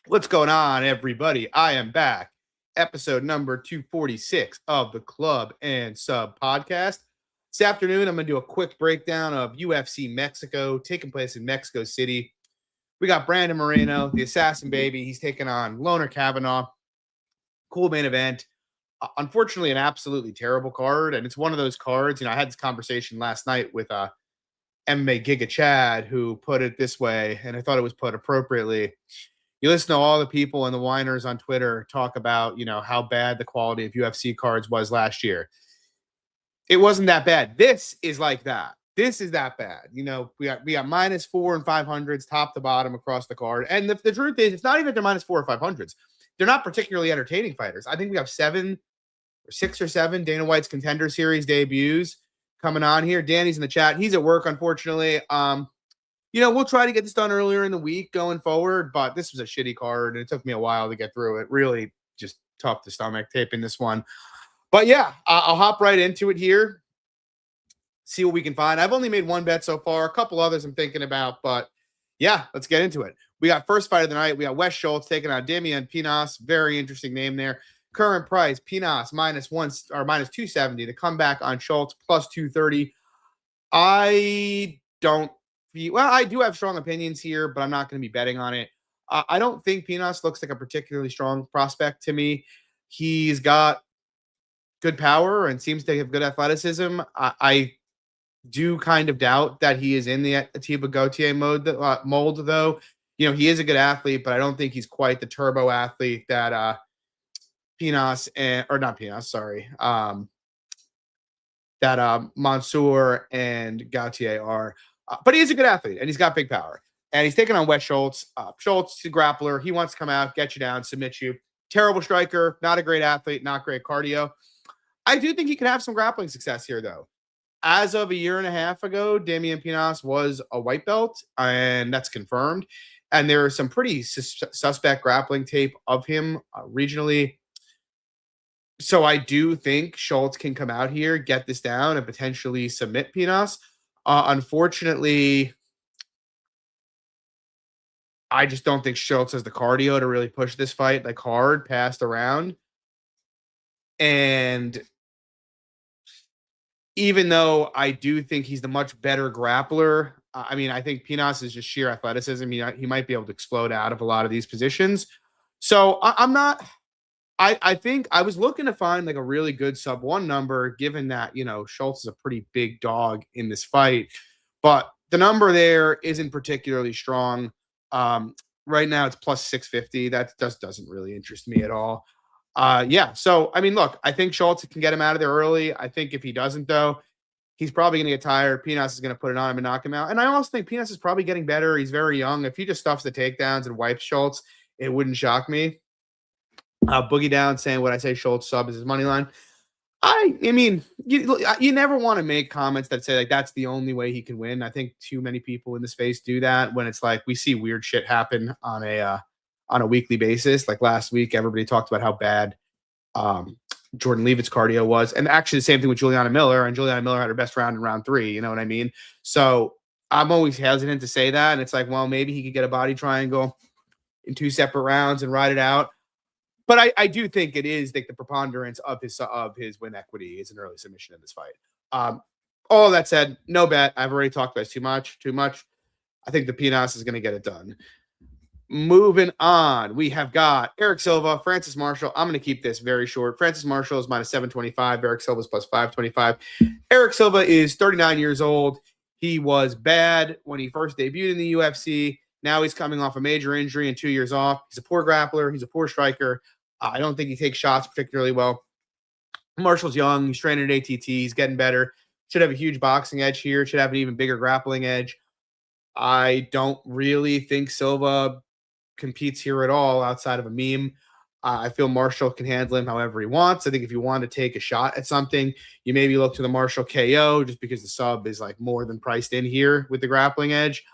What's going on, everybody? I am back. Episode number 246 of the Club and Sub podcast. This afternoon, I'm going to do a quick breakdown of UFC Mexico taking place in Mexico City. We got Brandon Moreno, the assassin baby. He's taking on Loner Kavanaugh. Cool main event. Unfortunately, an absolutely terrible card. And it's one of those cards. I had this conversation last night with MMA Giga Chad, who put it this way, and I thought it was put appropriately. You listen to all the people and the whiners on Twitter talk about, how bad the quality of UFC cards was last year. It wasn't that bad. This is like that. This is that bad. We got -4 and 500s top to bottom across the card. And the truth is, it's not even they're -4 or 500s. They're not particularly entertaining fighters. I think we have 6 or 7 Dana White's Contender Series debuts coming on here. Danny's in the chat. He's at work, unfortunately. We'll try to get this done earlier in the week going forward, but this was a shitty card, and it took me a while to get through it. Really just tough to stomach taping this one. But yeah, I'll hop right into it here, see what we can find. I've only made one bet so far, a couple others I'm thinking about, but yeah, let's get into it. We got first fight of the night. We got Wes Schultz taking on Damian Penos. Very interesting name there. Current price, Penos -1 or -270. The comeback on Schultz +230. I do have strong opinions here, but I'm not going to be betting on it. I don't think Penos looks like a particularly strong prospect to me. He's got good power and seems to have good athleticism. I do kind of doubt that he is in the Atiba Gautier mold, though. He is a good athlete, but I don't think he's quite the turbo athlete that Penos that Mansour and Gautier are. But he is a good athlete, and he's got big power. And he's taking on Wes Schultz. Schultz, the grappler. He wants to come out, get you down, submit you. Terrible striker, not a great athlete, not great cardio. I do think he could have some grappling success here, though. As of a year and a half ago, Damian Penos was a white belt, and that's confirmed. And there is some pretty suspect grappling tape of him regionally. So I do think Schultz can come out here, get this down, and potentially submit Penos. Unfortunately, I just don't think Schultz has the cardio to really push this fight hard past around. And even though I do think he's the much better grappler, I think Penos is just sheer athleticism. He might be able to explode out of a lot of these positions. So I think I was looking to find a really good sub-1 number, given that, Schultz is a pretty big dog in this fight. But the number there isn't particularly strong. Right now it's +650. That just doesn't really interest me at all. So, look, I think Schultz can get him out of there early. I think if he doesn't, though, he's probably going to get tired. Penos is going to put it on him and knock him out. And I also think Penos is probably getting better. He's very young. If he just stuffs the takedowns and wipes Schultz, it wouldn't shock me. Boogie Down saying what I say Schultz sub is his money line. You never want to make comments that say that's the only way he can win. I think too many people in the space do that when it's we see weird shit happen on a weekly basis. Like last week, everybody talked about how bad Jordan Leavitt's cardio was, and actually the same thing with Juliana Miller. And Juliana Miller had her best round in round 3. You know what I mean? So I'm always hesitant to say that, and it's well, maybe he could get a body triangle in 2 separate rounds and ride it out. But I do think it is the preponderance of his win equity is an early submission in this fight. All that said, no bet. I've already talked about this too much. I think the Penos is going to get it done. Moving on, we have got Eric Silva, Francis Marshall. I'm going to keep this very short. Francis Marshall is -725. Eric Silva is +525. Eric Silva is 39 years old. He was bad when he first debuted in the UFC. Now he's coming off a major injury and 2 years off. He's a poor grappler. He's a poor striker. I don't think he takes shots particularly well. Marshall's young. He's training at ATT. He's getting better. Should have a huge boxing edge here. Should have an even bigger grappling edge. I don't really think Silva competes here at all outside of a meme. I feel Marshall can handle him however he wants. I think if you want to take a shot at something, you maybe look to the Marshall KO just because the sub is more than priced in here with the grappling edge.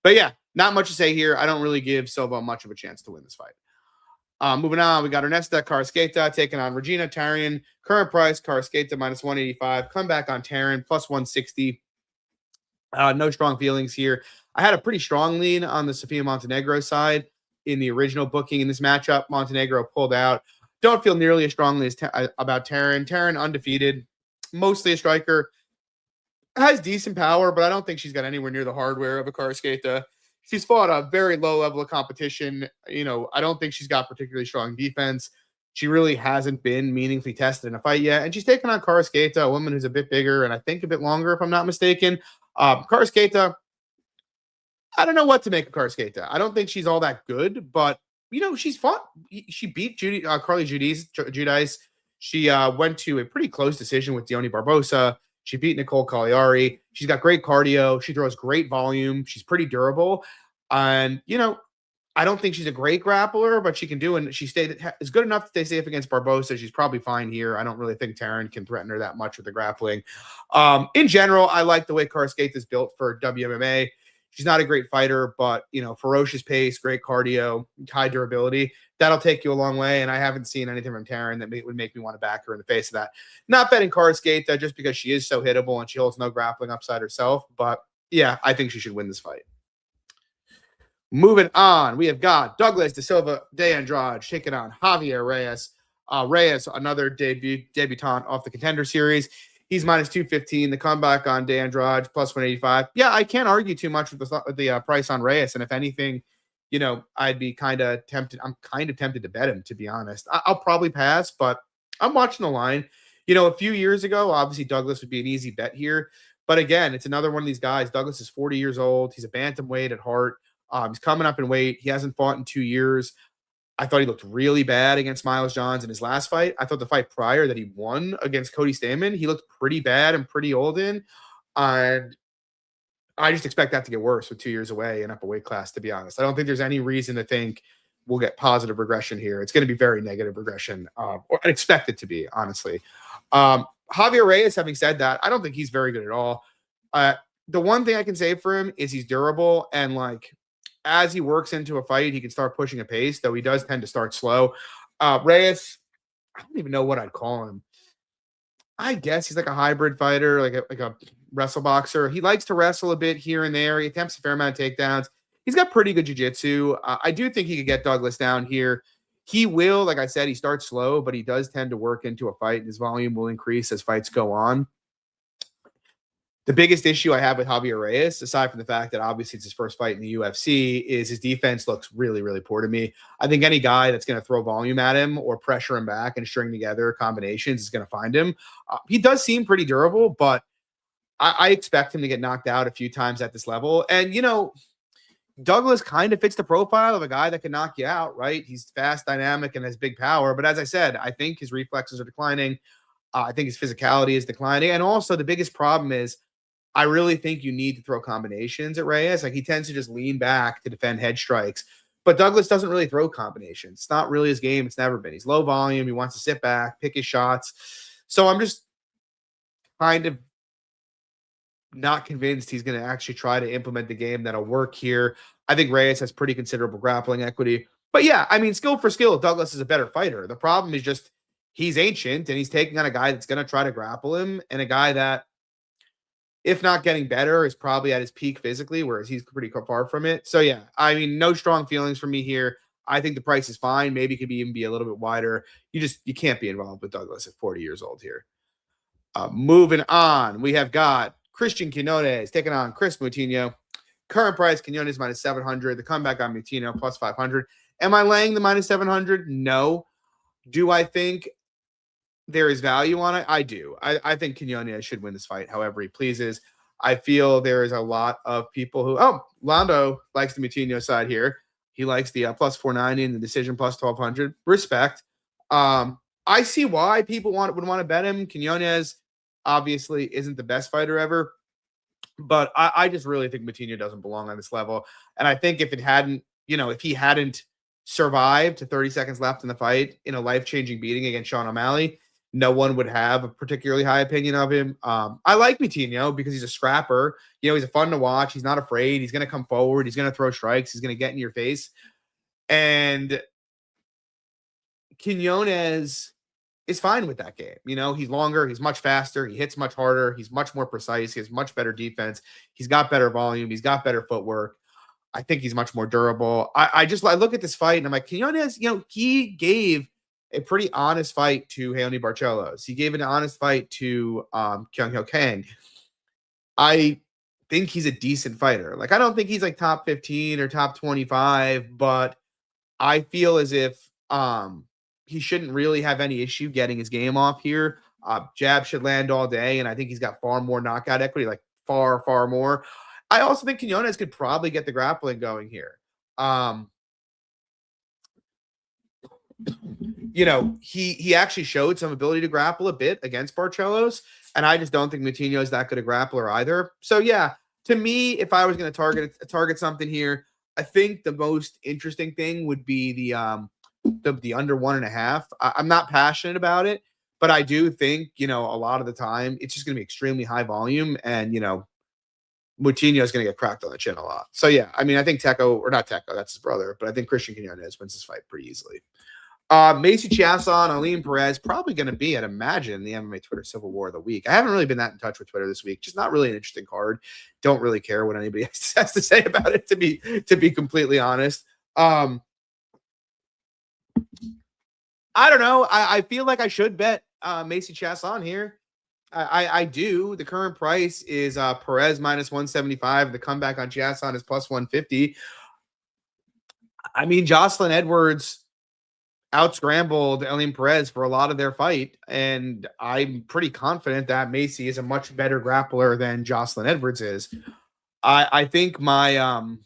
But yeah, not much to say here. I don't really give Silva much of a chance to win this fight. Moving on, we got Ernesta Carceta taking on Regina Tarion. Current price, Carceta -185. Comeback on Tarion, +160. No strong feelings here. I had a pretty strong lean on the Sofia Montenegro side. in the original booking in this matchup. Montenegro pulled out. Don't feel nearly as strongly as about Tarion. Tarion undefeated, mostly a striker. Has decent power, but I don't think she's got anywhere near the hardware of a Carceta. She's fought a very low level of competition. I don't think she's got particularly strong defense. She really hasn't been meaningfully tested in a fight yet. And she's taken on Carceta, a woman who's a bit bigger and I think a bit longer, if I'm not mistaken. Carceta, I don't know what to make of Carceta. I don't think she's all that good, but she's fought. She beat Carly Giudice. She went to a pretty close decision with Dione Barbosa. She beat Nicole Cagliari. She's got great cardio. She throws great volume. She's pretty durable. And, I don't think she's a great grappler, but she can do, and she is good enough to stay safe against Barbosa. She's probably fine here. I don't really think Tarion can threaten her that much with the grappling. In general, I like the way Carceta is built for WMMA. She's not a great fighter, but, ferocious pace, great cardio, high durability. That'll take you a long way, and I haven't seen anything from Tarion that would make me want to back her in the face of that. Not betting Carceta just because she is so hittable and she holds no grappling upside herself, but, yeah, I think she should win this fight. Moving on, we have got Douglas De Silva Deandraj taking on Javier Reyes. Reyes, another debutant off the Contender Series. He's minus 215. The comeback on Deandraj, plus 185. Yeah, I can't argue too much with the price on Reyes. And if anything, I'd be kind of tempted. I'm kind of tempted to bet him, to be honest. I'll probably pass, but I'm watching the line. A few years ago, obviously Douglas would be an easy bet here. But again, it's another one of these guys. Douglas is 40 years old. He's a bantamweight at heart. He's coming up in weight. He hasn't fought in 2 years. I thought he looked really bad against Miles Johns in his last fight. I thought the fight prior that he won against Cody Stamann, he looked pretty bad and pretty old in. And I just expect that to get worse with 2 years away and up a weight class, to be honest. I don't think there's any reason to think we'll get positive regression here. It's going to be very negative regression, or expect it to be, honestly. Javier Reyes, having said that, I don't think he's very good at all. The one thing I can say for him is he's durable, and as he works into a fight, he can start pushing a pace, though he does tend to start slow. Reyes, I don't even know what I'd call him. I guess he's like a hybrid fighter, like a wrestle boxer. He likes to wrestle a bit here and there. He attempts a fair amount of takedowns. He's got pretty good jiu-jitsu. I do think he could get Douglas down here. He will, like I said, he starts slow, but he does tend to work into a fight. His volume will increase as fights go on. The biggest issue I have with Javier Reyes, aside from the fact that obviously it's his first fight in the UFC, is his defense looks really, really poor to me. I think any guy that's going to throw volume at him or pressure him back and string together combinations is going to find him. He does seem pretty durable, but I expect him to get knocked out a few times at this level. And, Douglas kind of fits the profile of a guy that can knock you out, right? He's fast, dynamic, and has big power. But as I said, I think his reflexes are declining. I think his physicality is declining. And also the biggest problem is I really think you need to throw combinations at Reyes. He tends to just lean back to defend head strikes. But Douglas doesn't really throw combinations. It's not really his game. It's never been. He's low volume. He wants to sit back, pick his shots. So I'm just kind of not convinced he's going to actually try to implement the game that'll work here. I think Reyes has pretty considerable grappling equity. But yeah, skill for skill, Douglas is a better fighter. The problem is just he's ancient and he's taking on a guy that's going to try to grapple him, and a guy that, if not getting better, is probably at his peak physically, whereas he's pretty far from it. So yeah, no strong feelings for me here. I think the price is fine. Maybe it could even be a little bit wider. You can't be involved with Douglas at 40 years old here. Moving on, we have got Christian Kenotees taking on Chris Moutinho. Current price, Quinones minus 700. The comeback on Moutinho plus 500. Am I laying the minus 700? No. Do I think there is value on it? I do. I think Quinones should win this fight however he pleases. I feel there is a lot of people who, Lando likes the Moutinho side here. He likes the plus 490 and the decision plus 1200. Respect. I see why people would want to bet him. Quinones obviously isn't the best fighter ever, but I just really think Moutinho doesn't belong on this level. And I think if he hadn't survived to 30 seconds left in the fight in a life-changing beating against Sean O'Malley, no one would have a particularly high opinion of him. I like Moutinho because he's a scrapper. He's a fun to watch. He's not afraid. He's going to come forward. He's going to throw strikes. He's going to get in your face. And Quinones is fine with that game. He's longer. He's much faster. He hits much harder. He's much more precise. He has much better defense. He's got better volume. He's got better footwork. I think he's much more durable. I look at this fight and I'm like, Quinones, he gave a pretty honest fight to Leone Barcelos. He gave an honest fight to Kyung Ho Kang. I think he's a decent fighter. Like, I don't think he's like top 15 or top 25, but I feel as if he shouldn't really have any issue getting his game off here. Jab should land all day, and I think he's got far more knockout equity, like far, far more. I also think Quinones could probably get the grappling going here. He actually showed some ability to grapple a bit against Barcelos, and I just don't think Moutinho is that good a grappler either. So yeah, to me, if I was going to target something here, I think the most interesting thing would be the under 1.5. I'm not passionate about it, but I do think, a lot of the time it's just going to be extremely high volume, and Moutinho is going to get cracked on the chin a lot. So yeah, I mean, I think not Teco, that's his brother, but I think Christian Quinones wins this fight pretty easily. Macy Chasson, Aline Perez, probably going to be, I'd imagine, the MMA Twitter Civil War of the week. I haven't really been that in touch with Twitter this week. Just not really an interesting card. Don't really care what anybody has to say about it, to be completely honest. I don't know. I feel like I should bet Macy Chasson here. I do. The current price is Perez minus 175. The comeback on Chasson is plus 150. I mean, Jocelyn Edwards out-scrambled Aline Perez for a lot of their fight, and I'm pretty confident that Macy is a much better grappler than Jocelyn Edwards is. I think the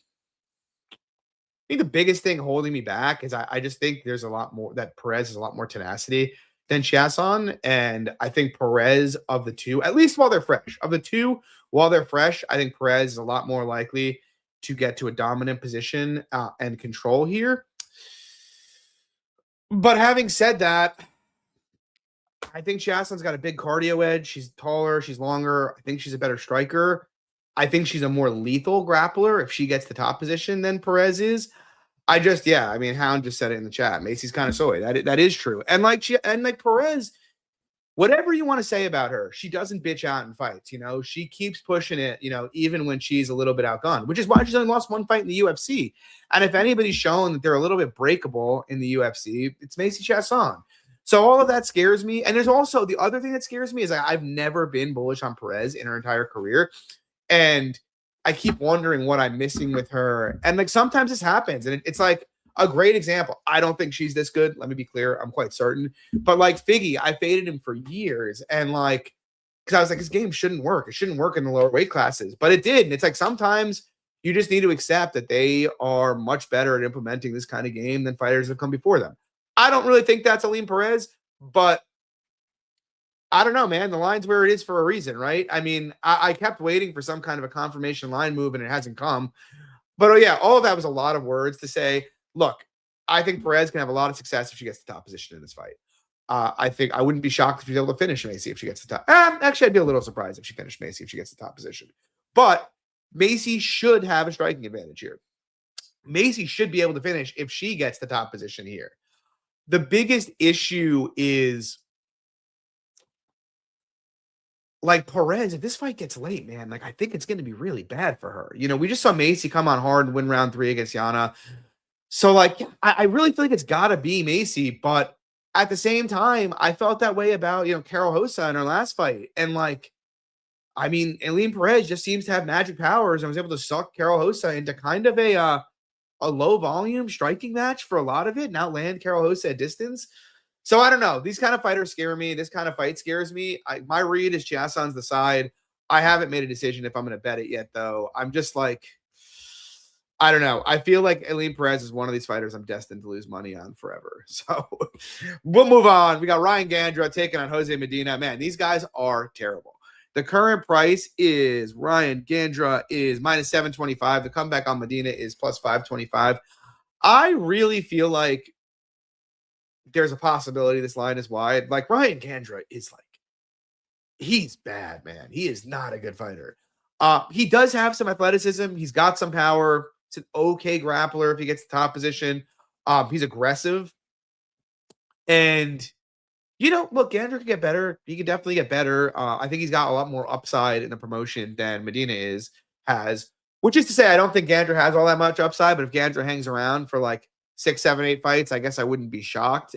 biggest thing holding me back is I just think there's a lot more, that Perez has a lot more tenacity than Chasson, and I think Perez, of the two, at least while they're fresh, I think Perez is a lot more likely to get to a dominant position and control here. But having said that, I think Chasson's got a big cardio edge. She's taller, she's longer. I think she's a better striker. I think she's a more lethal grappler if she gets the top position than Perez is. Hound just said it in the chat. Macy's kind of soy. That is true. And like Perez, whatever you want to say about her, she doesn't bitch out in fights. She keeps pushing it, even when she's a little bit outgunned, which is why she's only lost one fight in the UFC. And if anybody's shown that they're a little bit breakable in the UFC, it's Macy Chasson. So all of that scares me. And there's also the other thing that scares me is I've never been bullish on Perez in her entire career. And I keep wondering what I'm missing with her. And like sometimes this happens. And it's like a great example. I don't think she's this good. Let me be clear. I'm quite certain. But like Figgy, I faded him for years. And because I was like, his game shouldn't work. It shouldn't work in the lower weight classes. But it did. And it's like sometimes you just need to accept that they are much better at implementing this kind of game than fighters have come before them. I don't really think that's Aline Perez, but I don't know, man. The line's where it is for a reason, right? I mean, I kept waiting for some kind of a confirmation line move, and it hasn't come. But all of that was a lot of words to say. Look, I think Perez can have a lot of success if she gets the top position in this fight. I think I wouldn't be shocked if she's able to finish Macy if she gets the top. Actually, I'd be a little surprised if she finished Macy if she gets the top position. But Macy should have a striking advantage here. Macy should be able to finish if she gets the top position here. The biggest issue is like Perez, if this fight gets late, man, like I think it's going to be really bad for her. We just saw Macy come on hard and win round 3 against Yana. So like, I really feel like it's got to be Macy, but at the same time, I felt that way about, Carol Hossa in her last fight. And like, I mean, Aline Perez just seems to have magic powers and was able to suck Carol Hossa into kind of a low volume striking match for a lot of it, and outland Carol Hossa at distance. So I don't know. These kind of fighters scare me. This kind of fight scares me. My read is Chasson's the side. I haven't made a decision if I'm going to bet it yet, though. I'm just like, I don't know. I feel like Aline Perez is one of these fighters I'm destined to lose money on forever. So we'll move on. We got Ryan Gandra taking on Jose Medina. Man, these guys are terrible. The current price is Ryan Gandra is minus 725. The comeback on Medina is plus 525. I really feel like there's a possibility this line is wide. Like Ryan Gandra is like, he's bad, man. He is not a good fighter. He does have some athleticism. He's got some power. It's an okay grappler if he gets the top position. He's aggressive. And, look, Gandra could get better. He could definitely get better. I think he's got a lot more upside in the promotion than Medina has. Which is to say, I don't think Gandra has all that much upside, but if Gandra hangs around for like 6, 7, 8 fights, I guess I wouldn't be shocked.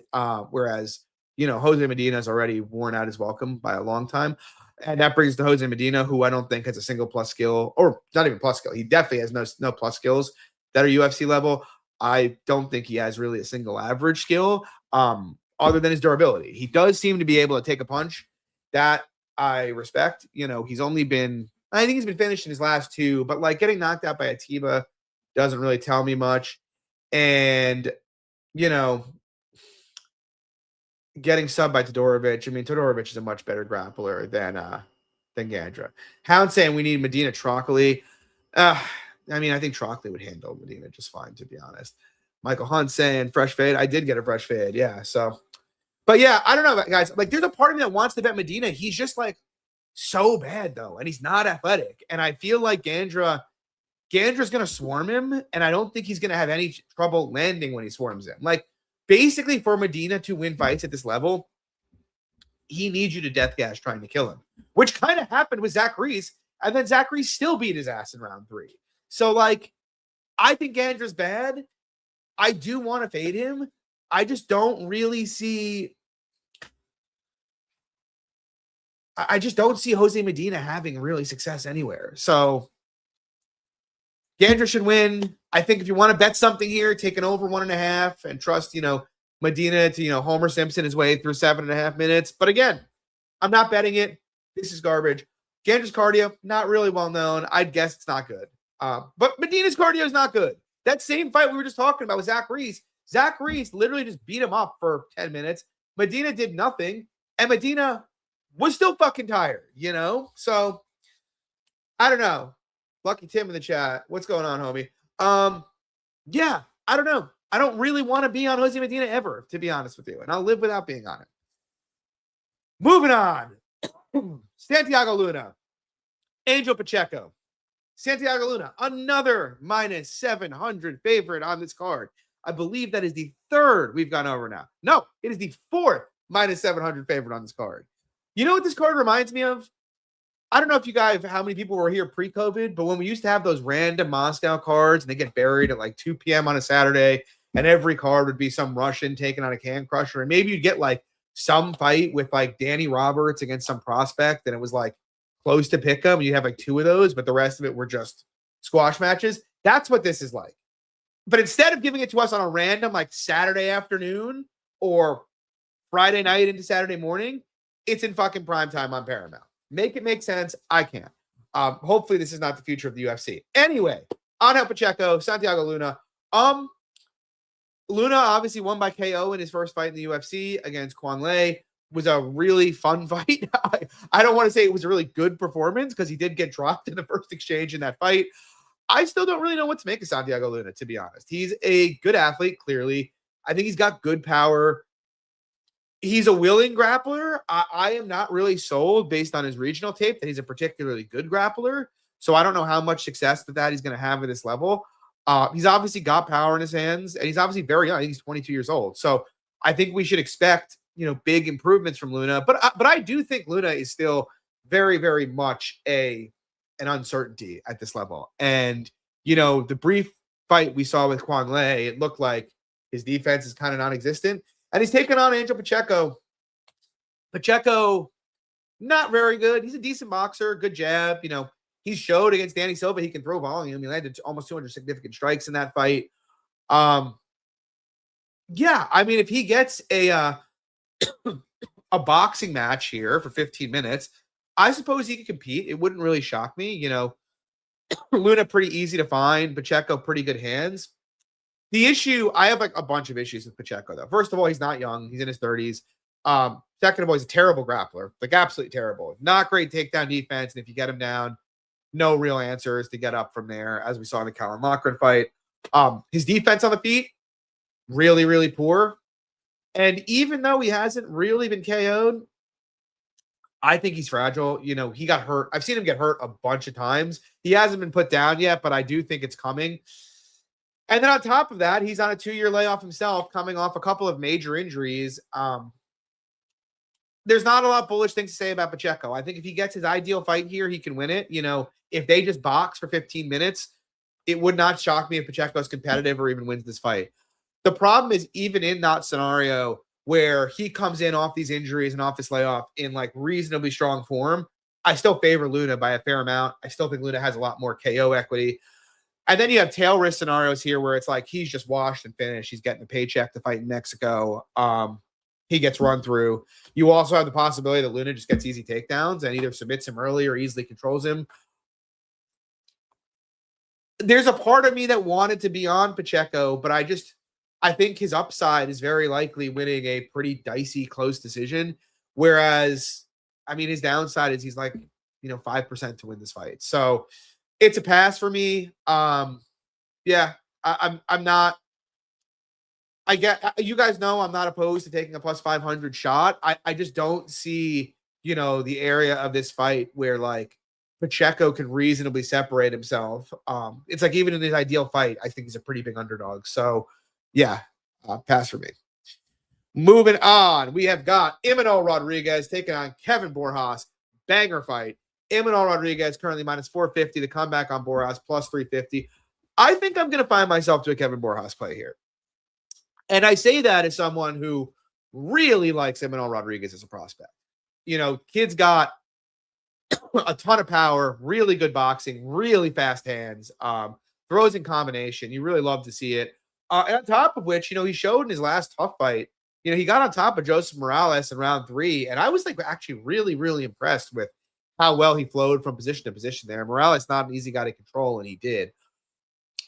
Whereas, Jose Medina has already worn out his welcome by a long time. And that brings to Jose Medina, who I don't think has a single plus skill, or not even plus skill. He definitely has no plus skills that are UFC level. I don't think he has really a single average skill other than his durability. He does seem to be able to take a punch. That I respect. He's only been, I think he's been finished in his last 2, but like getting knocked out by Atiba doesn't really tell me much. And, getting subbed by Todorovic. I mean, Todorovic is a much better grappler than Gandra. Hound saying we need Medina Trockley. I think Trockley would handle Medina just fine, to be honest. Michael Hunt saying fresh fade. I did get a fresh fade, yeah. So, but yeah, I don't know, guys. Like, there's a part of me that wants to bet Medina. He's just like so bad though, and he's not athletic. And I feel like Gandra's gonna swarm him, and I don't think he's gonna have any trouble landing when he swarms him. Like, basically, for Medina to win fights at this level, he needs you to death gash trying to kill him, which kind of happened with Zach Reese, and then Zach Reese still beat his ass in round 3. So, like, I think Gandra's bad. I do want to fade him. I just don't really see. I just don't see Jose Medina having really success anywhere. So, Gandra should win. I think if you want to bet something here, take an over 1.5 and trust, Medina to, Homer Simpson his way through 7.5 minutes. But again, I'm not betting it. This is garbage. Gandra's cardio, not really well known. I'd guess it's not good. But Medina's cardio is not good. That same fight we were just talking about with Zach Reese literally just beat him up for 10 minutes. Medina did nothing, and Medina was still fucking tired, So, I don't know. Lucky Tim in the chat. What's going on, homie? Yeah, I don't know. I don't really want to be on Jose Medina ever, to be honest with you. And I'll live without being on it. Moving on. Santiago Luna. Angel Pacheco. Santiago Luna, another minus 700 favorite on this card. I believe that is the 3rd we've gone over now. No, it is the 4th minus 700 favorite on this card. You know what this card reminds me of? I don't know if you guys, how many people were here pre-COVID, but when we used to have those random Moscow cards and they get buried at like 2 p.m. on a Saturday, and every card would be some Russian taking on a can crusher, and maybe you'd get like some fight with like Danny Roberts against some prospect, and it was like close to pick 'em. You have like 2 of those, but the rest of it were just squash matches. That's what this is like. But instead of giving it to us on a random like Saturday afternoon or Friday night into Saturday morning, it's in fucking prime time on Paramount. Make it make sense. I can't. Hopefully this is not the future of the UFC. Anyway, Angel Pacheco, Santiago Luna. Luna obviously won by KO in his first fight in the UFC against Quan Lei. Was a really fun fight. I don't want to say it was a really good performance because he did get dropped in the first exchange in that fight. I still don't really know what to make of Santiago Luna, to be honest. He's a good athlete, clearly. I think he's got good power. He's a willing grappler. I am not really sold based on his regional tape that he's a particularly good grappler. So I don't know how much success that he's going to have at this level. He's obviously got power in his hands, and he's obviously very young. I think he's 22 years old. So I think we should expect, big improvements from Luna. But I do think Luna is still very, very much an uncertainty at this level. And, the brief fight we saw with Quan Lei, it looked like his defense is kind of non-existent. And he's taken on Angel Pacheco. Pacheco, not very good. He's a decent boxer, good jab. He showed against Danny Silva he can throw volume. He landed almost 200 significant strikes in that fight. Yeah, I mean, if he gets a boxing match here for 15 minutes, I suppose he could compete. It wouldn't really shock me. Luna pretty easy to find. Pacheco pretty good hands. The issue, I have like a bunch of issues with Pacheco, though. First of all, he's not young. He's in his 30s. Second of all, he's a terrible grappler. Like, absolutely terrible. Not great takedown defense. And if you get him down, no real answers to get up from there, as we saw in the Callum Loughran fight. His defense on the feet, really, really poor. And even though he hasn't really been KO'd, I think he's fragile. He got hurt. I've seen him get hurt a bunch of times. He hasn't been put down yet, but I do think it's coming. And then on top of that, he's on a 2-year layoff himself, coming off a couple of major injuries. There's not a lot of bullish things to say about Pacheco. I think if he gets his ideal fight here, he can win it. If they just box for 15 minutes, it would not shock me if Pacheco is competitive or even wins this fight. The problem is, even in that scenario where he comes in off these injuries and off this layoff in like reasonably strong form, I still favor Luna by a fair amount. I still think Luna has a lot more KO equity. And then you have tail risk scenarios here where it's like he's just washed and finished. He's getting a paycheck to fight in Mexico. He gets run through. You also have the possibility that Luna just gets easy takedowns and either submits him early or easily controls him. There's a part of me that wanted to be on Pacheco, but I think his upside is very likely winning a pretty dicey, close decision. Whereas, I mean, his downside is he's like, 5% to win this fight. So it's a pass for me. Yeah, I'm not. I get, you guys know I'm not opposed to taking a plus 500 shot. I just don't see, the area of this fight where like Pacheco can reasonably separate himself. It's like even in his ideal fight, I think he's a pretty big underdog. So yeah, pass for me. Moving on, we have got Imanol Rodriguez taking on Kevin Borhas. Banger fight. Imanol Rodriguez currently minus 450. The comeback on Borhas plus 350. I think I'm going to find myself to a Kevin Borhas play here. And I say that as someone who really likes Imanol Rodriguez as a prospect. Kid's got a ton of power, really good boxing, really fast hands, throws in combination. You really love to see it. And on top of which, he showed in his last tough fight, he got on top of Joseph Morales in round 3. And I was like actually really, really impressed with how well he flowed from position to position there. Morales not an easy guy to control, and he did.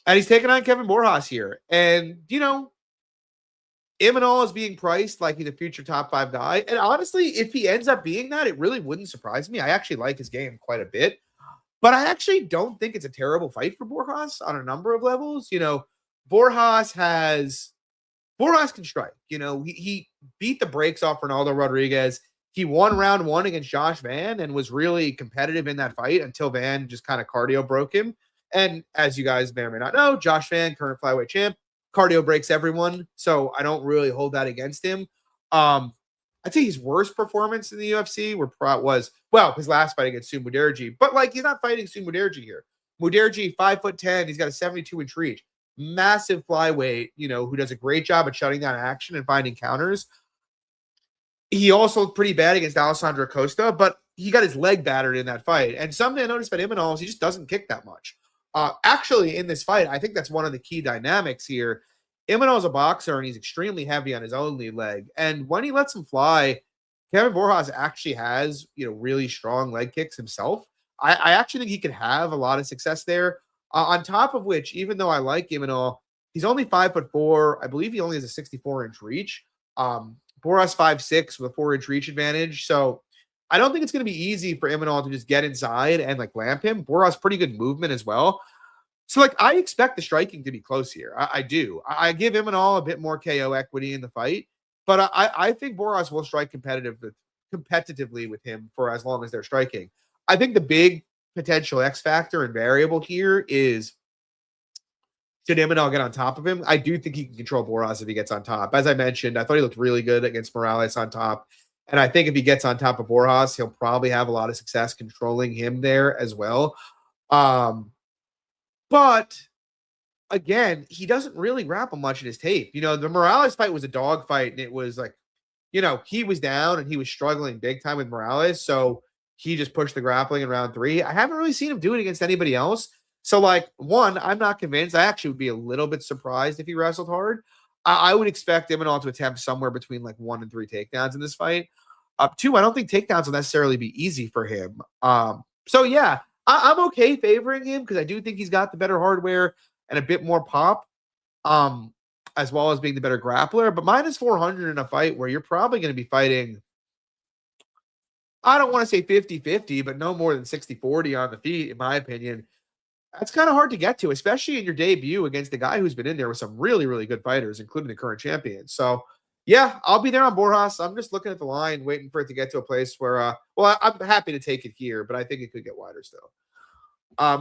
And he's taking on Kevin Borhas here. And, Imanol is being priced like he's a future top 5 guy. And honestly, if he ends up being that, it really wouldn't surprise me. I actually like his game quite a bit. But I actually don't think it's a terrible fight for Borhas on a number of levels. Borhas can strike. He beat the brakes off Ronaldo Rodriguez. He won round 1 against Josh Van and was really competitive in that fight until Van just kind of cardio broke him. And as you guys may or may not know, Josh Van, current flyweight champ, cardio breaks everyone. So I don't really hold that against him. I'd say his worst performance in the UFC was his last fight against Sue Muderji. But like, he's not fighting Sue Muderji here. Muderji, 5'10", he's got a 72-inch reach. Massive flyweight, who does a great job at shutting down action and finding counters. He also pretty bad against Alessandro Costa, but he got his leg battered in that fight. And something I noticed about Imanol is he just doesn't kick that much. Actually, in this fight, I think that's one of the key dynamics here. Imanol's a boxer, and he's extremely heavy on his own lead leg. And when he lets him fly, Kevin Borhas actually has, really strong leg kicks himself. I actually think he could have a lot of success there. On top of which, even though I like Imanol, he's only 5'4". I believe he only has a 64-inch reach. Borhas 5'6" with a 4-inch reach advantage. So I don't think it's going to be easy for Imanol to just get inside and like lamp him. Borhas pretty good movement as well. So like I expect the striking to be close here. I do. I give Imanol a bit more KO equity in the fight, but I think Borhas will strike competitively with him for as long as they're striking. I think the big potential X factor and variable here is, should Imanol get on top of him? I do think he can control Borhas if he gets on top. As I mentioned, I thought he looked really good against Morales on top. And I think if he gets on top of Borhas, he'll probably have a lot of success controlling him there as well. But again, he doesn't really grapple much in his tape. The Morales fight was a dog fight, and it was like, he was down and he was struggling big time with Morales. So he just pushed the grappling in round 3. I haven't really seen him do it against anybody else. So like, one, I'm not convinced. I actually would be a little bit surprised if he wrestled hard. I would expect Imanol to attempt somewhere between like 1 and 3 takedowns in this fight. 2, I don't think takedowns will necessarily be easy for him. So yeah, I'm okay favoring him because I do think he's got the better hardware and a bit more pop, as well as being the better grappler. But minus 400 in a fight where you're probably going to be fighting, I don't want to say 50-50, but no more than 60-40 on the feet, in my opinion. That's kind of hard to get to, especially in your debut against the guy who's been in there with some really, really good fighters, including the current champion. So, yeah, I'll be there on Borhas. I'm just looking at the line, waiting for it to get to a place where, I'm happy to take it here, but I think it could get wider still.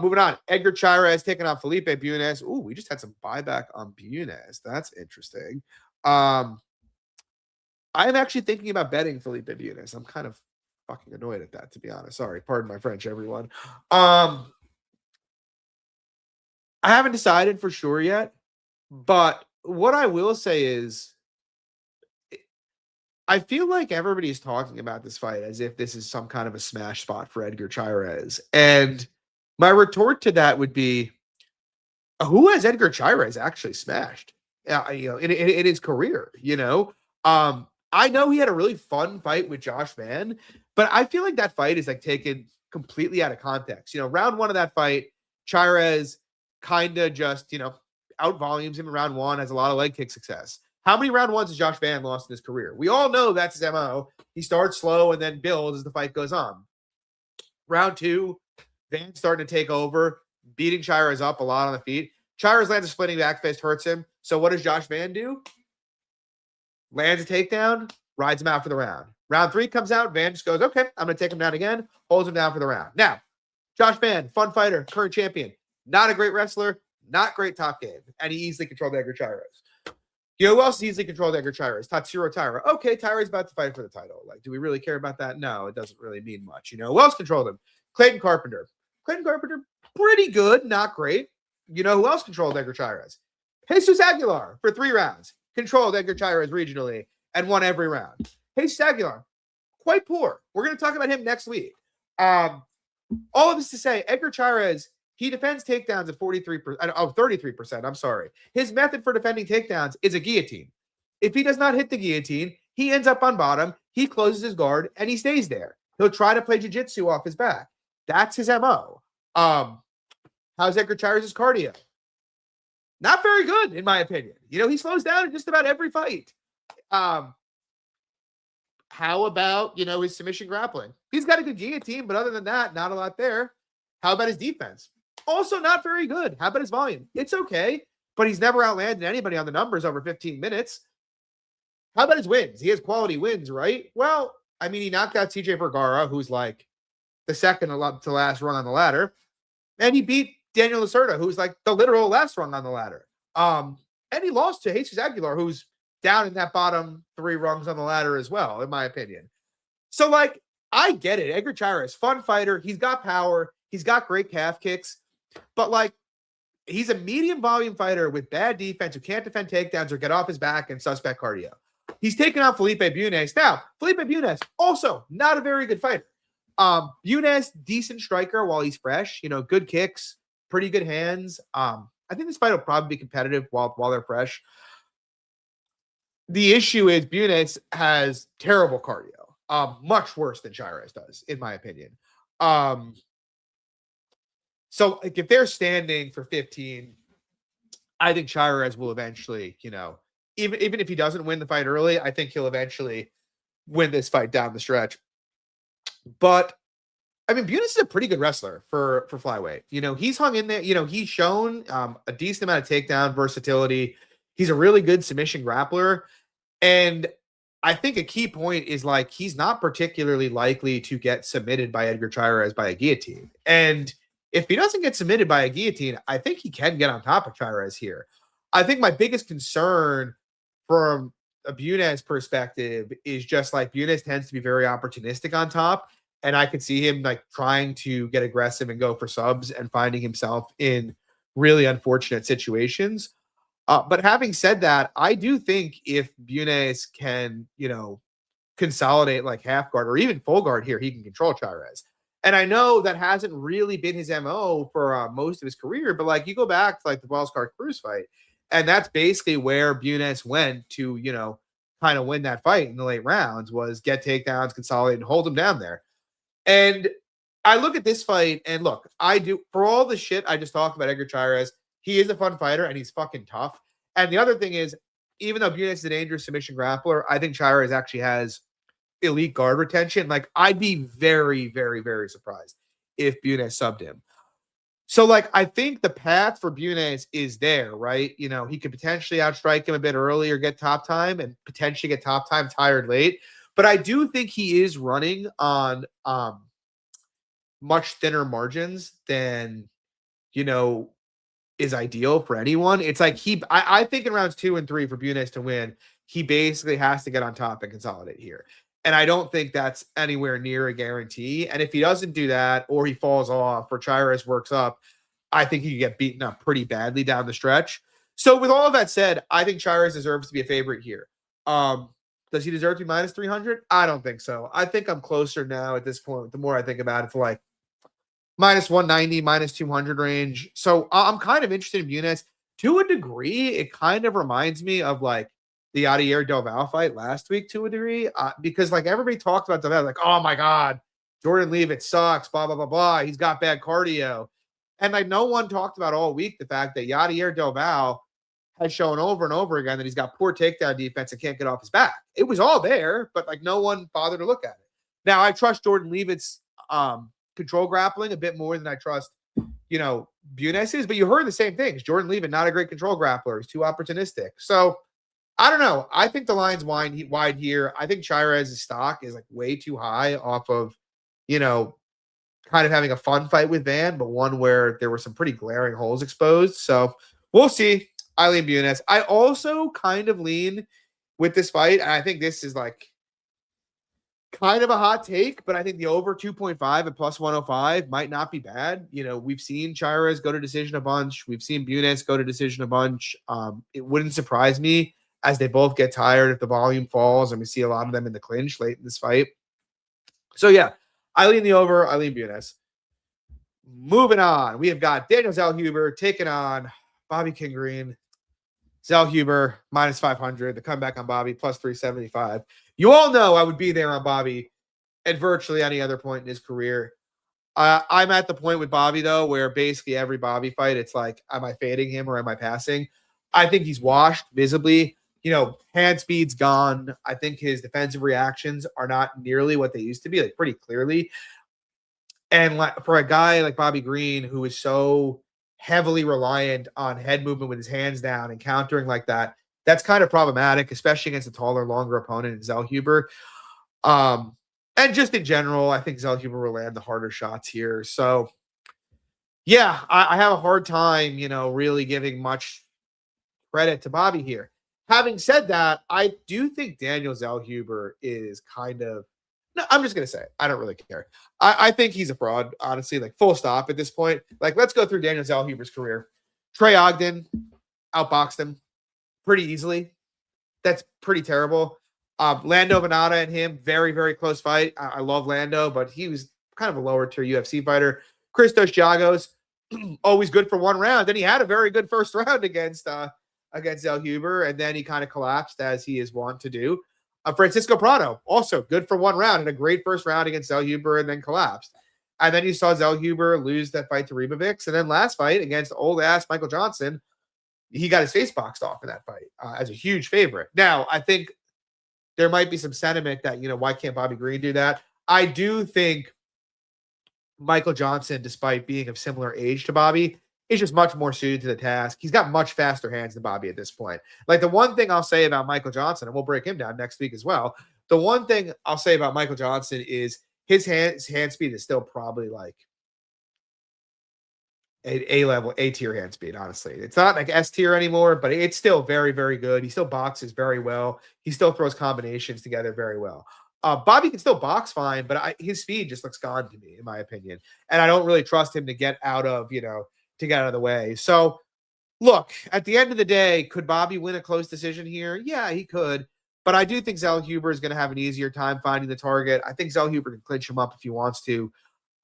Moving on, Edgar Chavez taking on Felipe Bunes. Ooh, we just had some buyback on Bunes. That's interesting. I'm actually thinking about betting Felipe Bunes. I'm kind of fucking annoyed at that, to be honest. Sorry, pardon my French, everyone. I I haven't decided for sure yet, but what I will say is I feel like everybody's talking about this fight as if this is some kind of a smash spot for Edgar Chavez. And my retort to that would be, who has Edgar Chavez actually smashed? In his career, I know he had a really fun fight with Josh Van, but I feel like that fight is like taken completely out of context. Round one of that fight, Chavez kind of just, out volumes him in round one, has a lot of leg kick success. How many round ones has Josh Van lost in his career? We all know that's his MO. He starts slow and then builds as the fight goes on. Round two, Van's starting to take over, beating Chavez up a lot on the feet. Chavez lands a splitting back fist, hurts him. So what does Josh Van do? Lands a takedown, rides him out for the round. Round three comes out, Van just goes, okay, I'm going to take him down again, holds him down for the round. Now, Josh Van, fun fighter, current champion, not a great wrestler, not great top game, and he easily controlled Edgar Chavez. Who else easily controlled Edgar Chavez? Tatsuro Taira. Okay, Taira's about to fight for the title. Like, do we really care about that? No, it doesn't really mean much. Who else controlled him? Clayton Carpenter. Clayton Carpenter, pretty good, not great. Who else controlled Edgar Chavez? Jesus Aguilar for 3 rounds. Controlled Edgar Chavez regionally and won every round. Jesus Aguilar, quite poor. We're going to talk about him next week. All of this to say, Edgar Chavez, he defends takedowns at 33%. I'm sorry. His method for defending takedowns is a guillotine. If he does not hit the guillotine, he ends up on bottom, he closes his guard, and he stays there. He'll try to play jiu-jitsu off his back. That's his MO. How's Edgar Chavez's cardio? Not very good, in my opinion. He slows down in just about every fight. How about, his submission grappling? He's got a good guillotine, but other than that, not a lot there. How about his defense? Also not very good. How about his volume? It's okay, but he's never outlanded anybody on the numbers over 15 minutes. How about his wins? He has quality wins, right? Well, he knocked out CJ Vergara, who's like the second to last rung on the ladder, and he beat Daniel Lacerda, who's like the literal last rung on the ladder. And he lost to Jesus Aguilar, who's down in that bottom 3 rungs on the ladder as well, in my opinion. So, I get it. Edgar Chavez, fun fighter. He's got power. He's got great calf kicks. But, he's a medium volume fighter with bad defense who can't defend takedowns or get off his back and suspect cardio. He's taken out Felipe Bunes. Now, Felipe Bunes, also not a very good fighter. Bunes, decent striker while he's fresh. Good kicks, pretty good hands. I think this fight will probably be competitive while they're fresh. The issue is Bunes has terrible cardio, much worse than Chavez does, in my opinion. So if they're standing for 15, I think Chavez will eventually, even if he doesn't win the fight early, I think he'll eventually win this fight down the stretch. But Bunes is a pretty good wrestler for flyweight. He's hung in there. He's shown a decent amount of takedown versatility. He's a really good submission grappler. And I think a key point is he's not particularly likely to get submitted by Edgar Chavez by a guillotine. And if he doesn't get submitted by a guillotine, I think he can get on top of Chavez here. I think my biggest concern from a Bunes perspective is just Bunes tends to be very opportunistic on top. And I could see him trying to get aggressive and go for subs and finding himself in really unfortunate situations. But having said that, I do think if Bunes can, consolidate half guard or even full guard here, he can control Chavez. And I know that hasn't really been his MO for most of his career, but you go back to the Wildcard Cruz fight, and that's basically where Bunes went to, kind of win that fight in the late rounds, was get takedowns, consolidate, and hold him down there. And I look at this fight, and look, for all the shit I just talked about Edgar Chavez, he is a fun fighter, and he's fucking tough. And the other thing is, even though Bunes is a dangerous submission grappler, I think Chavez actually has elite guard retention. I'd be very, very, very surprised if Bunes subbed him. So, I think the path for Bunes is there, right? He could potentially outstrike him a bit early or get top time and potentially get top time tired late. But I do think he is running on much thinner margins than, is ideal for anyone. It's I think in rounds 2 and 3 for Bunes to win, he basically has to get on top and consolidate here. And I don't think that's anywhere near a guarantee. And if he doesn't do that, or he falls off, or Chavez works up, I think he could get beaten up pretty badly down the stretch. So with all of that said, I think Chavez deserves to be a favorite here. Does he deserve to be minus 300? I don't think so. I think I'm closer now at this point. The more I think about it, to like minus 190, minus 200 range. So I'm kind of interested in Bunes. To a degree, it kind of reminds me of like the Yadier Del Val fight last week to a degree, because like everybody talked about Del Val, like, oh my God, Jordan Leavitt sucks, blah, blah, blah, blah. He's got bad cardio. And like no one talked about all week the fact that Yadier Del Val has shown over and over again that he's got poor takedown defense and can't get off his back. It was all there, but like no one bothered to look at it. Now I trust Jordan Leavitt's control grappling a bit more than I trust, Bunes's, but you heard the same things. Jordan Leavitt, not a great control grappler. He's too opportunistic. So I don't know. I think the line's wide here. I think Chairez's stock is like way too high off of, kind of having a fun fight with Van, but one where there were some pretty glaring holes exposed. So we'll see. I lean Bunes. I also kind of lean with this fight, and I think this is like kind of a hot take, but I think the over 2.5 at plus 105 might not be bad. We've seen Chairez go to decision a bunch. We've seen Bunes go to decision a bunch. It wouldn't surprise me as they both get tired if the volume falls, and we see a lot of them in the clinch late in this fight. So yeah, I lean the over. I lean Bunes. Moving on, we have got Daniel Zel Huber taking on Bobby King Green. Zel Huber minus 500. The comeback on Bobby plus 375. You all know I would be there on Bobby at virtually any other point in his career. I'm at the point with Bobby, though, where basically every Bobby fight, it's like, am I fading him or am I passing? I think he's washed visibly. Hand speed's gone. I think his defensive reactions are not nearly what they used to be, like pretty clearly. And like, for a guy like Bobby Green, who is so heavily reliant on head movement with his hands down and countering like that, that's kind of problematic, especially against a taller, longer opponent, Zel Huber. And just in general, I think Zel Huber will land the harder shots here. So, yeah, I have a hard time, really giving much credit to Bobby here. Having said that, I do think Daniel Zel Huber is kind of, no, I'm just going to say it. I don't really care. I think he's a fraud, honestly, like full stop at this point. Like, let's go through Daniel Zel Huber's career. Trey Ogden outboxed him pretty easily. That's pretty terrible. Lando Venata and him, very, very close fight. I love Lando, but he was kind of a lower tier UFC fighter. Christos Giagos, always good for one round. Then he had a very good first round against Zel Huber, and then he kind of collapsed as he is wont to do. Francisco Prado, also good for one round, and a great first round against Zel Huber, and then collapsed. And then you saw Zel Huber lose that fight to Ribovics, and then last fight against old-ass Michael Johnson, he got his face boxed off in that fight as a huge favorite. Now, I think there might be some sentiment that, why can't Bobby Green do that? I do think Michael Johnson, despite being of similar age to Bobby, is just much more suited to the task. He's got much faster hands than Bobby at this point. Like, the one thing I'll say about Michael Johnson, and we'll break him down next week as well, the one thing I'll say about Michael Johnson is his hand speed is still probably like A-level, A-tier hand speed, honestly. It's not like S-tier anymore, but it's still very, very good. He still boxes very well. He still throws combinations together very well. Bobby can still box fine, but his speed just looks gone to me, in my opinion. And I don't really trust him to get out of, to get out of the way. So, look, at the end of the day, could Bobby win a close decision here? Yeah, he could. But I do think Zel Huber is going to have an easier time finding the target. I think Zel Huber can clinch him up if he wants to.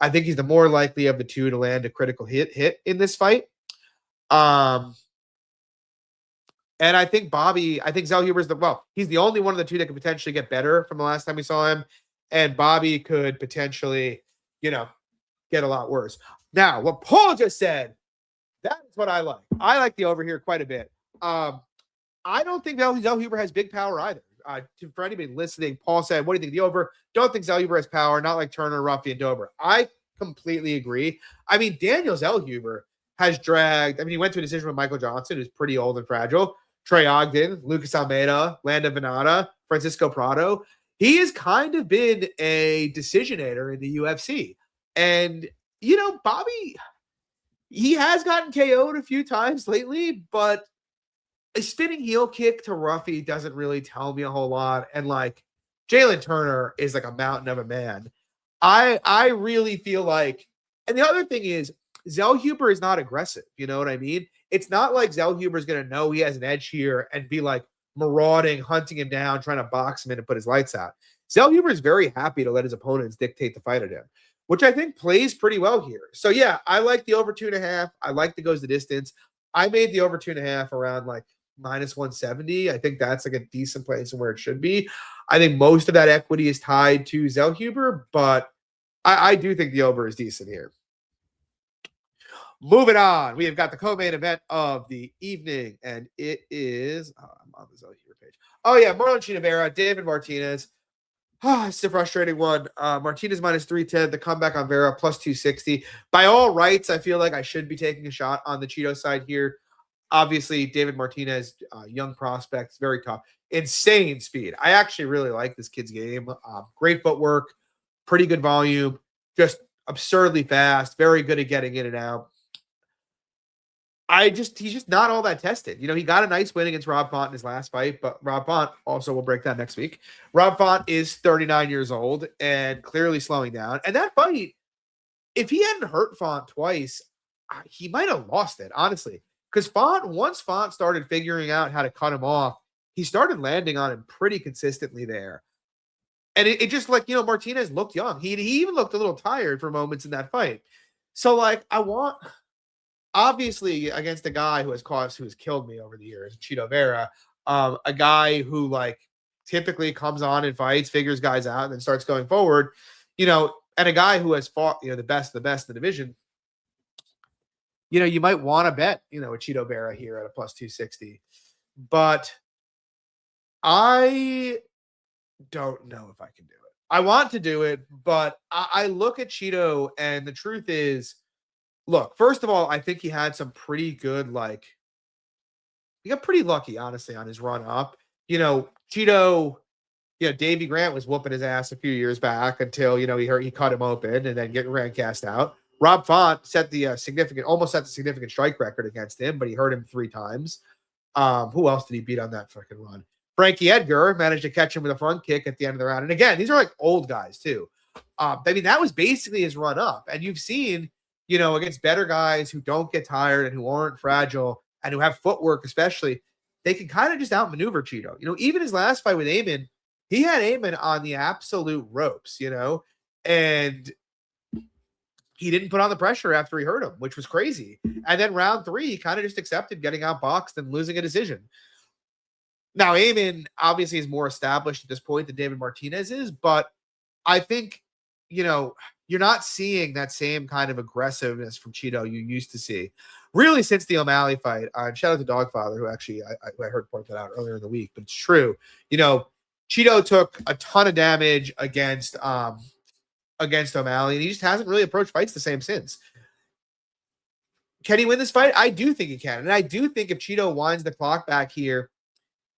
I think he's the more likely of the two to land a critical hit in this fight. And I think Zel Huber's he's the only one of the two that could potentially get better from the last time we saw him. And Bobby could potentially, get a lot worse. Now, what Paul just said, that is what I like. I like the over here quite a bit. I don't think Zel Huber has big power either. For anybody listening, Paul said, what do you think the over? Don't think Zel Huber has power, not like Turner, Ruffy, and Dober. I completely agree. I mean, Daniel Zel Huber has dragged, he went to a decision with Michael Johnson, who's pretty old and fragile, Trey Ogden, Lucas Almeida, Lando Venata, Francisco Prado. He has kind of been a decisionator in the UFC. And, Bobby, he has gotten KO'd a few times lately, but a spinning heel kick to Ruffy doesn't really tell me a whole lot. And like Jalen Turner is like a mountain of a man. I really feel like, and the other thing is, Zel Huber is not aggressive. You know what I mean? It's not like Zel Huber is going to know he has an edge here and be like marauding, hunting him down, trying to box him in and put his lights out. Zel Huber is very happy to let his opponents dictate the fight at him, which I think plays pretty well here. So yeah, I like the over 2.5. I like the goes the distance. I made the over 2.5 around like minus 170. I think that's like a decent place where it should be. I think most of that equity is tied to Zel Huber, but I do think the over is decent here. Moving on, we have got the co-main event of the evening, and it is I'm on the Zel Huber page. Oh yeah, Marlon Vera, David Martinez. It's a frustrating one. Martinez minus 310, the comeback on Vera plus 260. By all rights, I feel like I should be taking a shot on the Cheeto side here. Obviously, David Martinez, young prospect, very tough. Insane speed. I actually really like this kid's game. Great footwork, pretty good volume, just absurdly fast, very good at getting in and out. He's just not all that tested. You know, he got a nice win against Rob Font in his last fight, but Rob Font, also we'll break that next week. Rob Font is 39 years old and clearly slowing down. And that fight, if he hadn't hurt Font twice, he might have lost it, honestly. Because once Font started figuring out how to cut him off, he started landing on him pretty consistently there. And it just like, you know, Martinez looked young. He even looked a little tired for moments in that fight. So like, obviously against a guy who has killed me over the years, Cheeto Vera, a guy who like typically comes on and fights, figures guys out, and then starts going forward, you know, and a guy who has fought, you know, the best in the division, you know, you might want to bet, you know, a Cheeto Vera here at a plus 260. But I don't know if I can do it. I want to do it, but I look at Cheeto, and the truth is, look, first of all, I think he had some pretty good, like, he got pretty lucky, honestly, on his run up. You know, Cheeto, you know, Davey Grant was whooping his ass a few years back until, you know, he cut him open and then ran cast out. Rob Font almost set the significant strike record against him, but he hurt him 3 times. Who else did he beat on that fucking run? Frankie Edgar managed to catch him with a front kick at the end of the round. And again, these are like old guys too. I mean, that was basically his run up. And you've seen, you know, against better guys who don't get tired and who aren't fragile and who have footwork, especially, they can kind of just outmaneuver Cheeto. You know, even his last fight with Amon, he had Amon on the absolute ropes, you know, and he didn't put on the pressure after he hurt him, which was crazy. And then round 3, he kind of just accepted getting outboxed and losing a decision. Now, Amon obviously is more established at this point than David Martinez is, but I think, you know, you're not seeing that same kind of aggressiveness from Cheeto you used to see, really, since the O'Malley fight. Shout out to Dogfather, who actually I heard point that out earlier in the week, but it's true. You know, Cheeto took a ton of damage against O'Malley, and he just hasn't really approached fights the same since. Can he win this fight? I do think he can, and I do think if Cheeto winds the clock back here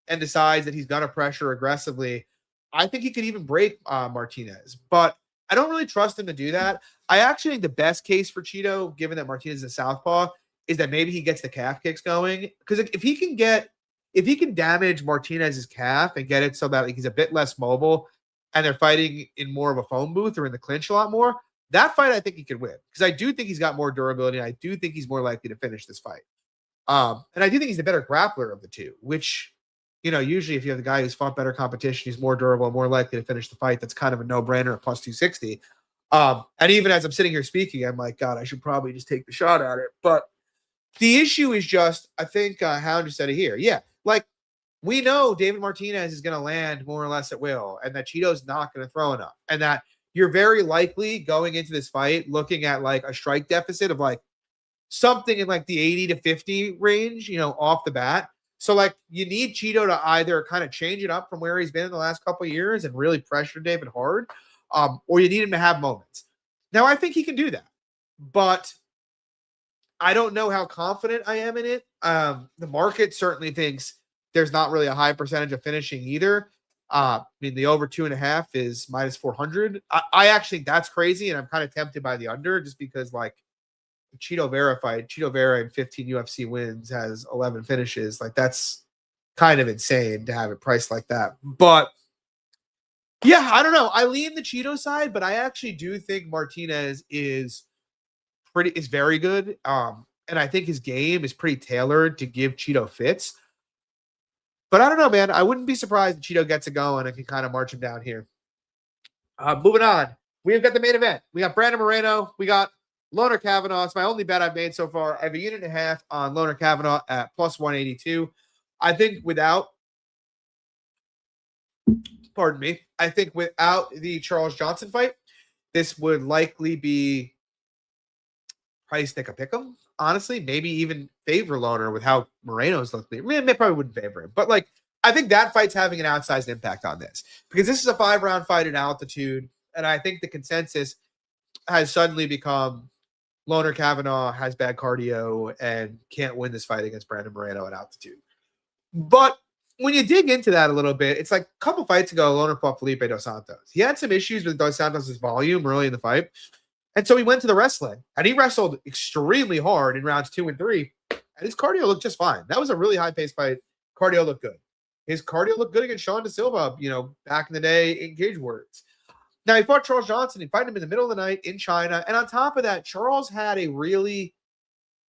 and decides that he's going to pressure aggressively, I think he could even break Martinez. But I don't really trust him to do that. I actually think the best case for Cheeto, given that Martinez is a southpaw, is that maybe he gets the calf kicks going. Because if he can damage Martinez's calf and get it so that like, he's a bit less mobile and they're fighting in more of a phone booth or in the clinch a lot more, that fight I think he could win. Because I do think he's got more durability, and I do think he's more likely to finish this fight. And I do think he's the better grappler of the two, which, you know, usually if you have the guy who's fought better competition, he's more durable, more likely to finish the fight. That's kind of a no-brainer at plus 260. And even as I'm sitting here speaking, I'm like, God, I should probably just take the shot at it. But the issue is just, I think Hound just said it here. Yeah, like, we know David Martinez is going to land more or less at will, and that Cheeto's not going to throw enough, and that you're very likely going into this fight looking at like a strike deficit of like something in like the 80 to 50 range, you know, off the bat. So like you need Cheeto to either kind of change it up from where he's been in the last couple of years and really pressure David hard, or you need him to have moments. Now, I think he can do that, but I don't know how confident I am in it. The market certainly thinks there's not really a high percentage of finishing either. I mean, the over 2.5 is minus 400. I actually think that's crazy, and I'm kind of tempted by the under just because, like, the Cheeto Vera fight, Cheeto Vera in 15 UFC wins has 11 finishes. Like, that's kind of insane to have it priced like that. But yeah, I don't know. I lean the Cheeto side, but I actually do think Martinez is is very good. And I think his game is pretty tailored to give Cheeto fits. But I don't know, man. I wouldn't be surprised if Cheeto gets it going and can kind of march him down here. Moving on. We've got the main event. We got Brandon Moreno. We got Loner Kavanagh. It's my only bet I've made so far. I have a unit and a half on Loner Kavanagh at plus 182. I think without the Charles Johnson fight, this would likely be price pick a pick'em. Honestly, maybe even favor Loner with how Moreno's looking. I mean, probably wouldn't favor him, but like I think that fight's having an outsized impact on this because this is a 5-round fight at altitude, and I think the consensus has suddenly become Loner Kavanagh has bad cardio and can't win this fight against Brandon Moreno at altitude. But when you dig into that a little bit, it's like a couple fights ago, Loner fought Felipe Dos Santos. He had some issues with Dos Santos' volume early in the fight. And so he went to the wrestling, and he wrestled extremely hard in rounds 2 and 3, and his cardio looked just fine. That was a really high-paced fight. Cardio looked good. His cardio looked good against Sean Silva, back in the day in Cage Warriors. Now, he fought Charles Johnson. He fought him in the middle of the night in China. And on top of that, Charles had a really,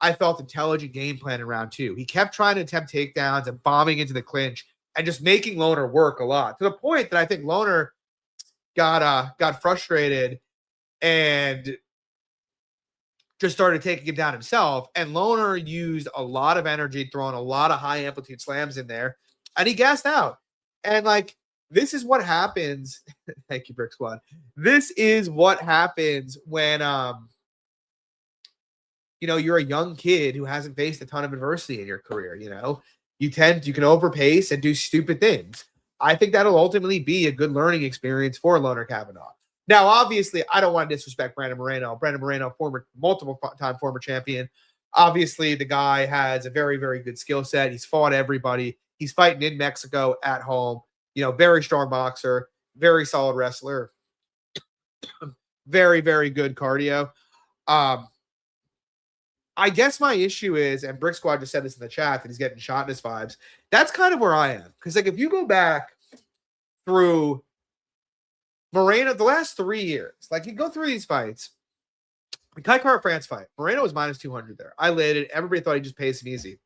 I felt, intelligent game plan in round 2. He kept trying to attempt takedowns and bombing into the clinch and just making Loner work a lot to the point that I think Loner got frustrated and just started taking him down himself. And Loner used a lot of energy, throwing a lot of high amplitude slams in there, and he gassed out. And like, this is what happens. Thank you, Brick Squad. This is what happens when, you're a young kid who hasn't faced a ton of adversity in your career. You can overpace and do stupid things. I think that'll ultimately be a good learning experience for Loner Kavanagh. Now, obviously, I don't want to disrespect Brandon Moreno. Brandon Moreno, multiple-time former champion. Obviously, the guy has a very, very good skill set. He's fought everybody. He's fighting in Mexico at home. Very strong boxer, very solid wrestler, very, very good cardio. I guess my issue is, and Brick Squad just said this in the chat, that he's getting shot in his vibes. That's kind of where I am. Because, like, if you go back through Moreno, the last 3 years, like you go through these fights, the Kai Kara France fight, Moreno was minus 200 there. I laid it. Everybody thought he just paced him easy.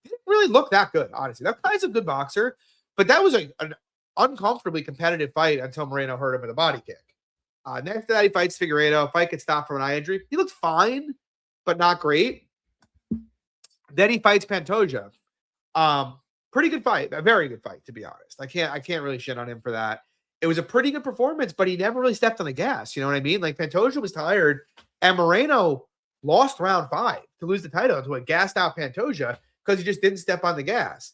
He didn't really look that good, honestly. That guy's a good boxer, but that was an uncomfortably competitive fight until Moreno hurt him with a body kick. Next to that, he fights Figueiredo. Fight gets stopped from an eye injury. He looked fine, but not great. Then he fights Pantoja. Pretty good fight. A very good fight, to be honest. I can't really shit on him for that. It was a pretty good performance, but he never really stepped on the gas. You know what I mean? Like, Pantoja was tired, and Moreno lost round 5 to lose the title to a gassed out Pantoja because he just didn't step on the gas.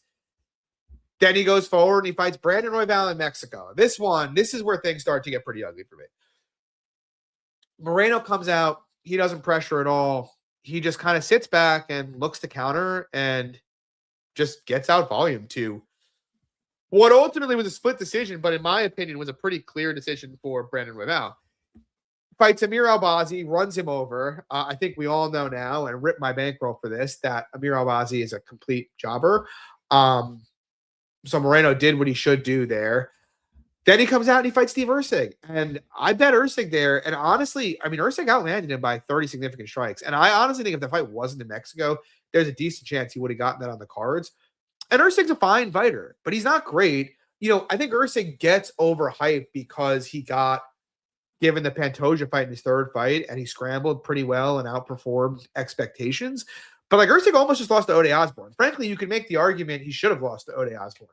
Then he goes forward and he fights Brandon Royval in Mexico. This is where things start to get pretty ugly for me. Moreno comes out. He doesn't pressure at all. He just kind of sits back and looks to counter and just gets out volume to what ultimately was a split decision, but in my opinion was a pretty clear decision for Brandon Royval. Fights Amir Albazi, runs him over. I think we all know now, and rip my bankroll for this, that Amir Albazi is a complete jobber. So Moreno did what he should do there. Then he comes out and he fights Steve Erceg. And I bet Erceg there. And honestly, I mean, Erceg outlanded him by 30 significant strikes. And I honestly think if the fight wasn't in Mexico, there's a decent chance he would have gotten that on the cards. And Erceg's a fine fighter, but he's not great. I think Erceg gets overhyped because he got given the Pantoja fight in his third fight, and he scrambled pretty well and outperformed expectations. But like, Erceg almost just lost to Ode Osborne. Frankly, you could make the argument he should have lost to Ode Osborne.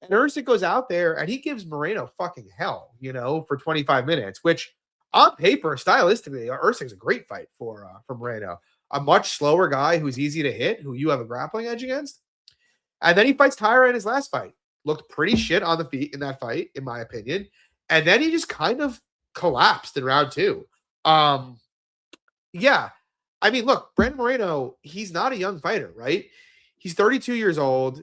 And Erceg goes out there and he gives Moreno fucking hell, for 25 minutes, which on paper, stylistically, Erceg's a great fight for Moreno. A much slower guy who's easy to hit, who you have a grappling edge against. And then he fights Tyra in his last fight. Looked pretty shit on the feet in that fight, in my opinion. And then he just kind of collapsed in round 2. Yeah. I mean, look, Brandon Moreno, he's not a young fighter, right? He's 32 years old,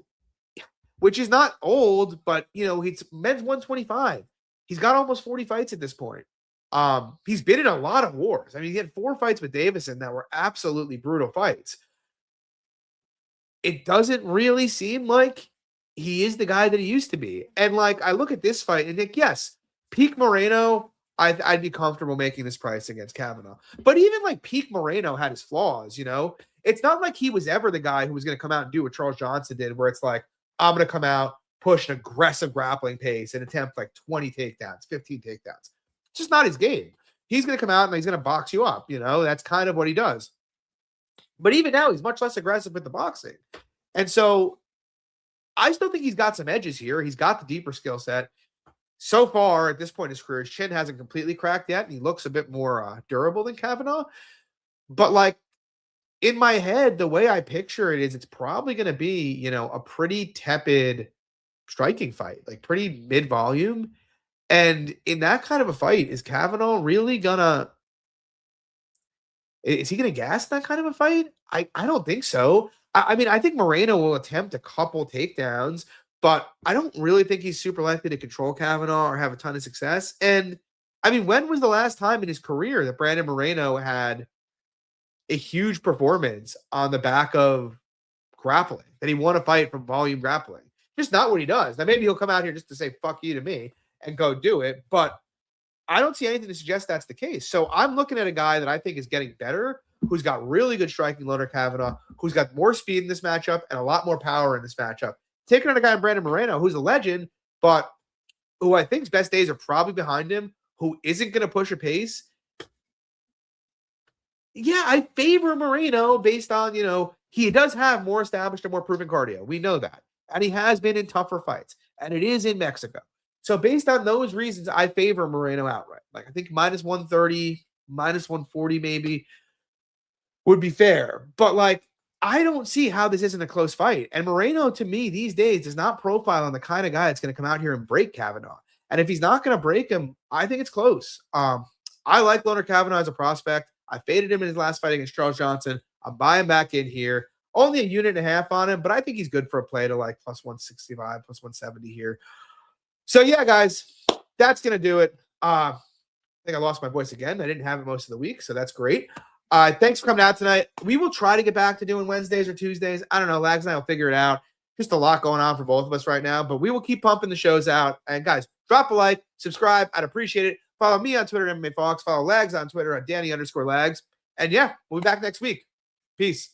which is not old, but, he's men's 125. He's got almost 40 fights at this point. He's been in a lot of wars. I mean, he had 4 fights with Davison that were absolutely brutal fights. It doesn't really seem like he is the guy that he used to be. And, like, I look at this fight and think, yes, peak Moreno, I'd be comfortable making this price against Kavanaugh. But even like peak Moreno had his flaws, you know? It's not like he was ever the guy who was going to come out and do what Charles Johnson did, where it's like, I'm going to come out, push an aggressive grappling pace and attempt like 20 takedowns, 15 takedowns. It's just not his game. He's going to come out and he's going to box you up, you know? That's kind of what he does. But even now, he's much less aggressive with the boxing. And so I still think he's got some edges here. He's got the deeper skill set. So far, at this point in his career, his chin hasn't completely cracked yet, and he looks a bit more durable than Kavanagh. But, like, in my head, the way I picture it is it's probably going to be, you know, a pretty tepid striking fight, like pretty mid-volume. And in that kind of a fight, is Kavanagh really going to – is he going to gas that kind of a fight? I don't think so. I mean, I think Moreno will attempt a couple takedowns, but I don't really think he's super likely to control Kavanagh or have a ton of success. And, I mean, when was the last time in his career that Brandon Moreno had a huge performance on the back of grappling, that he won a fight from volume grappling? Just not what he does. Now, maybe he'll come out here just to say, fuck you to me and go do it, but I don't see anything to suggest that's the case. So I'm looking at a guy that I think is getting better, who's got really good striking, Leonard Kavanagh, who's got more speed in this matchup and a lot more power in this matchup. Taking on a guy in Brandon Moreno, who's a legend, but who I think's best days are probably behind him, who isn't going to push a pace. Yeah, I favor Moreno based on, you know, he does have more established and more proven cardio. We know that. And he has been in tougher fights. And it is in Mexico. So based on those reasons, I favor Moreno outright. Like, I think minus 130, minus 140 maybe would be fair. But, like, I don't see how this isn't a close fight. And Moreno, to me, these days does not profile on the kind of guy that's going to come out here and break Kavanagh. And if he's not going to break him, I think it's close. I like Leonard Kavanagh as a prospect. I faded him in his last fight against Charles Johnson. I'm buying back in here. Only a unit and a half on him, but I think he's good for a play to like plus 165, plus 170 here. So, yeah, guys, that's going to do it. I think I lost my voice again. I didn't have it most of the week, so that's great. Thanks for coming out tonight. We will try to get back to doing Wednesdays or Tuesdays. I don't know. Lags and I will figure it out. Just a lot going on for both of us right now, but we will keep pumping the shows out. And, guys, drop a like, subscribe. I'd appreciate it. Follow me on Twitter, MMA Fox. Follow Lags on Twitter at Danny_Lags. And, yeah, we'll be back next week. Peace.